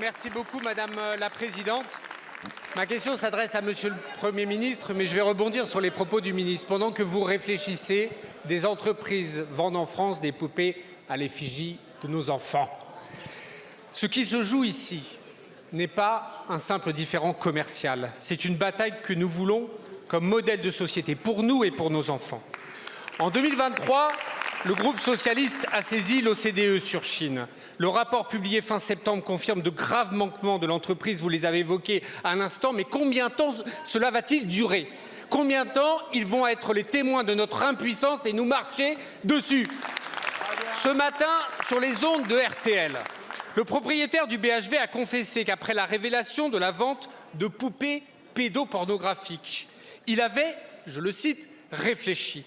Merci beaucoup, Madame la Présidente. Ma question s'adresse à Monsieur le Premier ministre, mais je vais rebondir sur les propos du ministre. Pendant que vous réfléchissez, des entreprises vendent en France des poupées à l'effigie de nos enfants. Ce qui se joue ici n'est pas un simple différend commercial. C'est une bataille que nous voulons comme modèle de société pour nous et pour nos enfants. En 2023, le groupe socialiste a saisi l'OCDE sur Chine. Le rapport publié fin septembre confirme de graves manquements de l'entreprise, vous les avez évoqués à l'instant, mais combien de temps cela va-t-il durer? Combien de temps ils vont être les témoins de notre impuissance et nous marcher dessus? Ce matin, sur les ondes de RTL, le propriétaire du BHV a confessé qu'après la révélation de la vente de poupées pédopornographiques, il avait, je le cite, réfléchi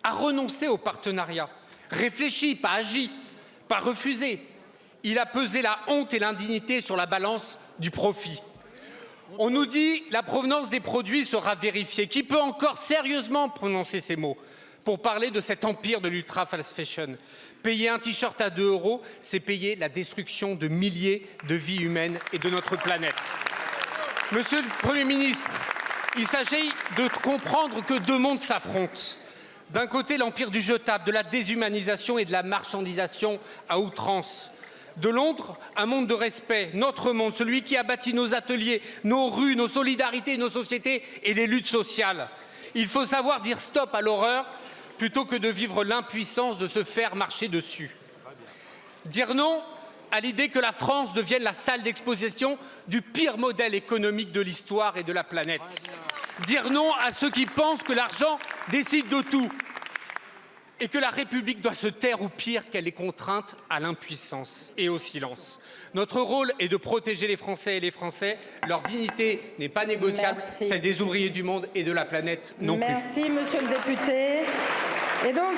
à renoncer au partenariat. Réfléchi, pas agi, pas refusé. Il a pesé la honte et l'indignité sur la balance du profit. On nous dit la provenance des produits sera vérifiée. Qui peut encore sérieusement prononcer ces mots pour parler de cet empire de l'ultra fast fashion? Payer un t-shirt à 2 €, c'est payer la destruction de milliers de vies humaines et de notre planète. Monsieur le Premier ministre, il s'agit de comprendre que deux mondes s'affrontent. D'un côté, l'empire du jetable, de la déshumanisation et de la marchandisation à outrance. De l'autre, un monde de respect, notre monde, celui qui a bâti nos ateliers, nos rues, nos solidarités, nos sociétés et les luttes sociales. Il faut savoir dire stop à l'horreur plutôt que de vivre l'impuissance de se faire marcher dessus. Dire non à l'idée que la France devienne la salle d'exposition du pire modèle économique de l'histoire et de la planète. Dire non à ceux qui pensent que l'argent décide de tout et que la République doit se taire ou pire qu'elle est contrainte à l'impuissance et au silence. Notre rôle est de protéger les Français et les Français. Leur dignité n'est pas négociable, celle des ouvriers du monde et de la planète non plus. Merci, monsieur le député. Et donc,